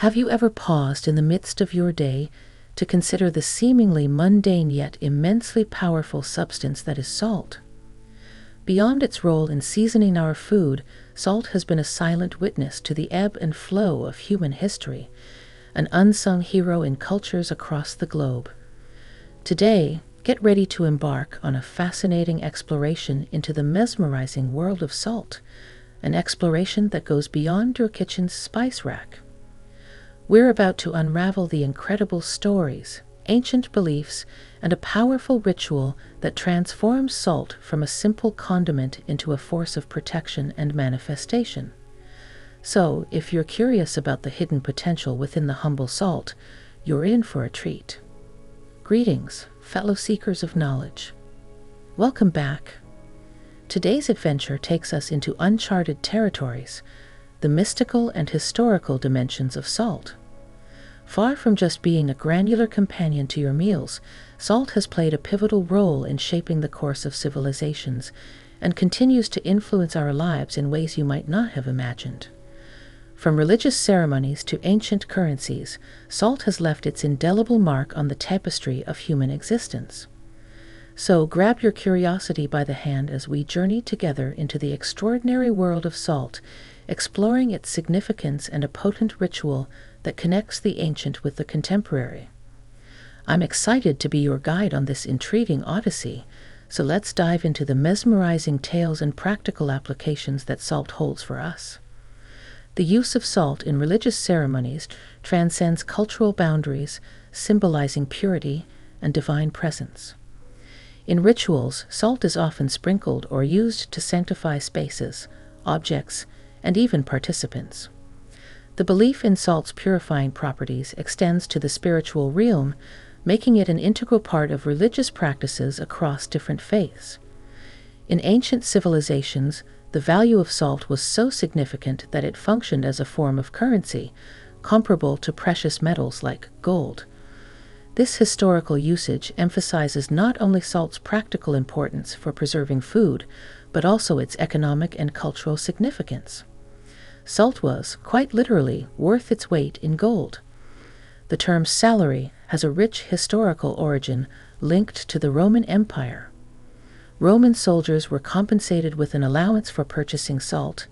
Have you ever paused in the midst of your day to consider the seemingly mundane yet immensely powerful substance that is salt? Beyond its role in seasoning our food, salt has been a silent witness to the ebb and flow of human history, an unsung hero in cultures across the globe. Today, get ready to embark on a fascinating exploration into the mesmerizing world of salt, an exploration that goes beyond your kitchen's spice rack. We're about to unravel the incredible stories, ancient beliefs, and a powerful ritual that transforms salt from a simple condiment into a force of protection and manifestation. So, if you're curious about the hidden potential within the humble salt, you're in for a treat. Greetings, fellow seekers of knowledge. Welcome back. Today's adventure takes us into uncharted territories, the mystical and historical dimensions of salt. Far from just being a granular companion to your meals, salt has played a pivotal role in shaping the course of civilizations and continues to influence our lives in ways you might not have imagined. From religious ceremonies to ancient currencies, salt has left its indelible mark on the tapestry of human existence. So grab your curiosity by the hand as we journey together into the extraordinary world of salt, exploring its significance and a potent ritual that connects the ancient with the contemporary. I'm excited to be your guide on this intriguing odyssey, so let's dive into the mesmerizing tales and practical applications that salt holds for us. The use of salt in religious ceremonies transcends cultural boundaries, symbolizing purity and divine presence. In rituals, salt is often sprinkled or used to sanctify spaces, objects, and even participants. The belief in salt's purifying properties extends to the spiritual realm, making it an integral part of religious practices across different faiths. In ancient civilizations, the value of salt was so significant that it functioned as a form of currency, comparable to precious metals like gold. This historical usage emphasizes not only salt's practical importance for preserving food, but also its economic and cultural significance. Salt was, quite literally, worth its weight in gold. The term salary has a rich historical origin linked to the Roman Empire. Roman soldiers were compensated with an allowance for purchasing salt,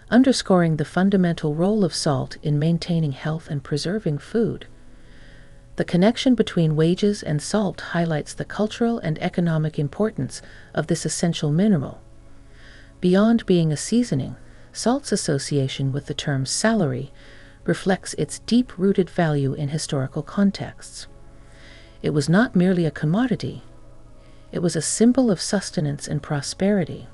underscoring the fundamental role of salt in maintaining health and preserving food. The connection between wages and salt highlights the cultural and economic importance of this essential mineral. Beyond being a seasoning, salt's association with the term salary reflects its deep-rooted value in historical contexts. It was not merely a commodity, it was a symbol of sustenance and prosperity.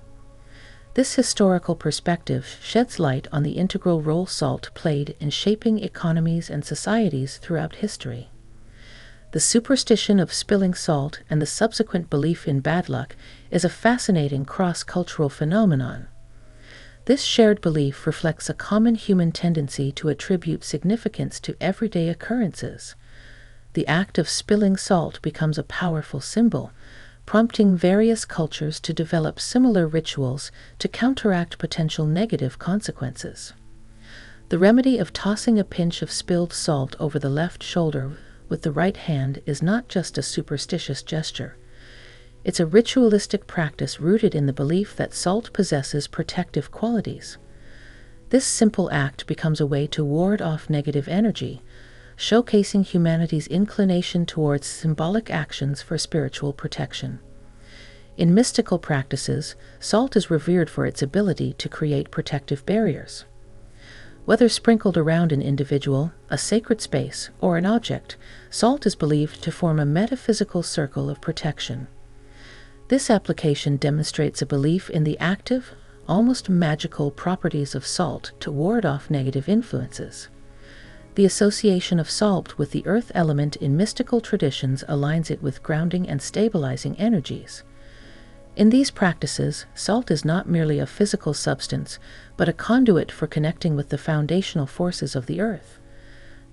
This historical perspective sheds light on the integral role salt played in shaping economies and societies throughout history. The superstition of spilling salt and the subsequent belief in bad luck is a fascinating cross-cultural phenomenon. This shared belief reflects a common human tendency to attribute significance to everyday occurrences. The act of spilling salt becomes a powerful symbol, prompting various cultures to develop similar rituals to counteract potential negative consequences. The remedy of tossing a pinch of spilled salt over the left shoulder with the right hand is not just a superstitious gesture. It's a ritualistic practice rooted in the belief that salt possesses protective qualities. This simple act becomes a way to ward off negative energy, showcasing humanity's inclination towards symbolic actions for spiritual protection. In mystical practices, salt is revered for its ability to create protective barriers. Whether sprinkled around an individual, a sacred space, or an object, salt is believed to form a metaphysical circle of protection. This application demonstrates a belief in the active, almost magical properties of salt to ward off negative influences. The association of salt with the earth element in mystical traditions aligns it with grounding and stabilizing energies. In these practices, salt is not merely a physical substance, but a conduit for connecting with the foundational forces of the earth.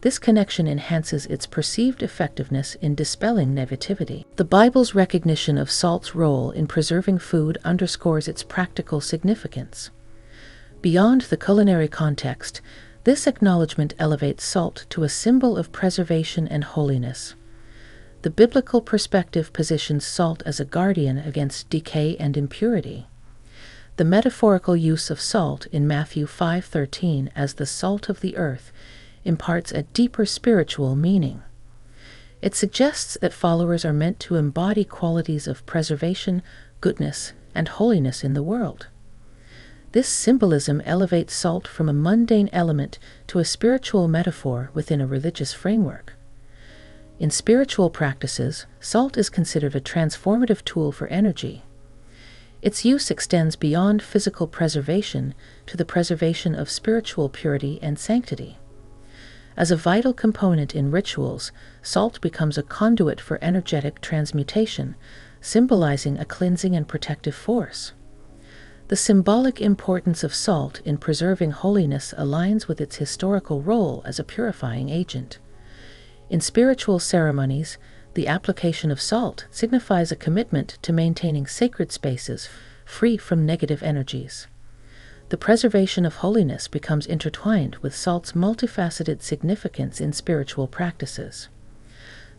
This connection enhances its perceived effectiveness in dispelling negativity. The Bible's recognition of salt's role in preserving food underscores its practical significance. Beyond the culinary context, This acknowledgement elevates salt to a symbol of preservation and holiness. The biblical perspective positions salt as a guardian against decay and impurity. The metaphorical use of salt in Matthew 5:13 as the salt of the earth imparts a deeper spiritual meaning. It suggests that followers are meant to embody qualities of preservation, goodness, and holiness in the world. This symbolism elevates salt from a mundane element to a spiritual metaphor within a religious framework. In spiritual practices, salt is considered a transformative tool for energy. Its use extends beyond physical preservation to the preservation of spiritual purity and sanctity. As a vital component in rituals, salt becomes a conduit for energetic transmutation, symbolizing a cleansing and protective force. The symbolic importance of salt in preserving holiness aligns with its historical role as a purifying agent. In spiritual ceremonies, the application of salt signifies a commitment to maintaining sacred spaces free from negative energies. The preservation of holiness becomes intertwined with salt's multifaceted significance in spiritual practices.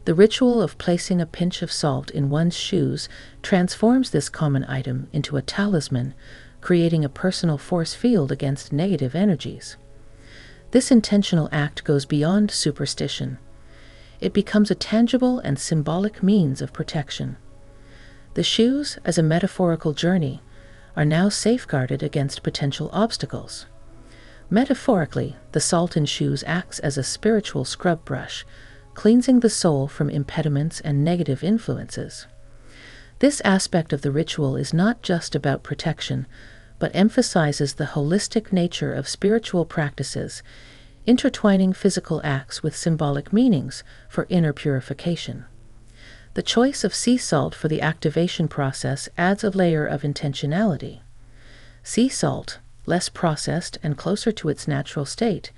The ritual of placing a pinch of salt in one's shoes transforms this common item into a talisman, creating a personal force field against negative energies. This intentional act goes beyond superstition. It becomes a tangible and symbolic means of protection. The shoes, as a metaphorical journey, are now safeguarded against potential obstacles. Metaphorically, the salt in shoes acts as a spiritual scrub brush, cleansing the soul from impediments and negative influences. This aspect of the ritual is not just about protection, but emphasizes the holistic nature of spiritual practices, intertwining physical acts with symbolic meanings for inner purification. The choice of sea salt for the activation process adds a layer of intentionality. Sea salt, less processed and closer to its natural state,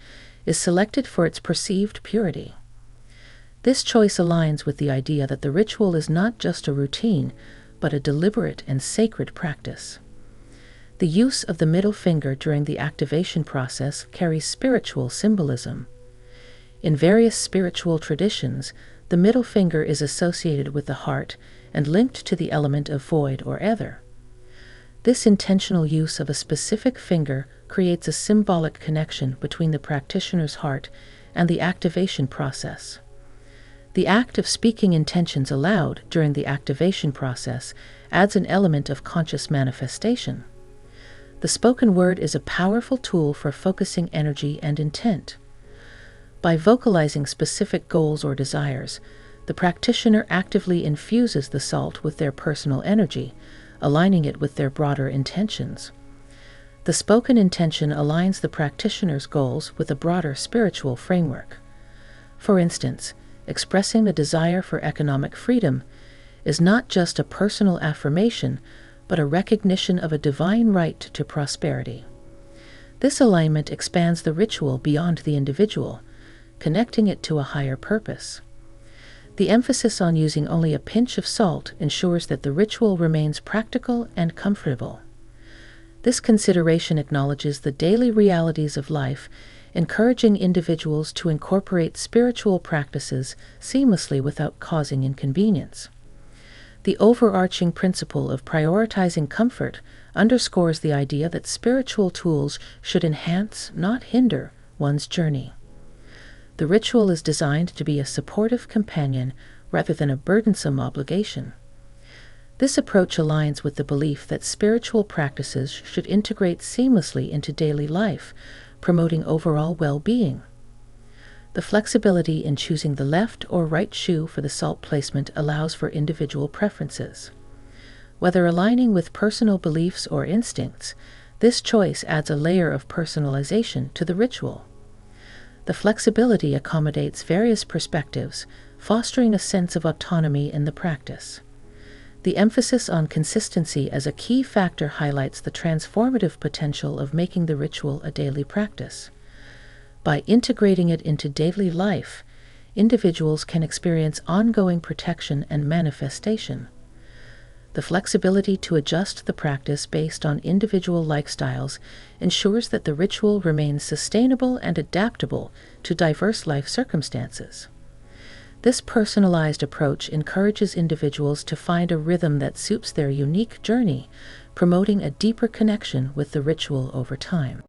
is selected for its perceived purity. This choice aligns with the idea that the ritual is not just a routine, but a deliberate and sacred practice. The use of the middle finger during the activation process carries spiritual symbolism. In various spiritual traditions, the middle finger is associated with the heart and linked to the element of void or ether. This intentional use of a specific finger creates a symbolic connection between the practitioner's heart and the activation process. The act of speaking intentions aloud during the activation process adds an element of conscious manifestation. The spoken word is a powerful tool for focusing energy and intent. By vocalizing specific goals or desires, the practitioner actively infuses the salt with their personal energy, aligning it with their broader intentions. The spoken intention aligns the practitioner's goals with a broader spiritual framework. For instance, expressing a desire for economic freedom is not just a personal affirmation, but a recognition of a divine right to prosperity. This alignment expands the ritual beyond the individual, connecting it to a higher purpose. The emphasis on using only a pinch of salt ensures that the ritual remains practical and comfortable. This consideration acknowledges the daily realities of life, encouraging individuals to incorporate spiritual practices seamlessly without causing inconvenience. The overarching principle of prioritizing comfort underscores the idea that spiritual tools should enhance, not hinder, one's journey. The ritual is designed to be a supportive companion rather than a burdensome obligation. This approach aligns with the belief that spiritual practices should integrate seamlessly into daily life, promoting overall well-being. The flexibility in choosing the left or right shoe for the salt placement allows for individual preferences. Whether aligning with personal beliefs or instincts, this choice adds a layer of personalization to the ritual. The flexibility accommodates various perspectives, fostering a sense of autonomy in the practice. The emphasis on consistency as a key factor highlights the transformative potential of making the ritual a daily practice. By integrating it into daily life, individuals can experience ongoing protection and manifestation. The flexibility to adjust the practice based on individual lifestyles ensures that the ritual remains sustainable and adaptable to diverse life circumstances. This personalized approach encourages individuals to find a rhythm that suits their unique journey, promoting a deeper connection with the ritual over time.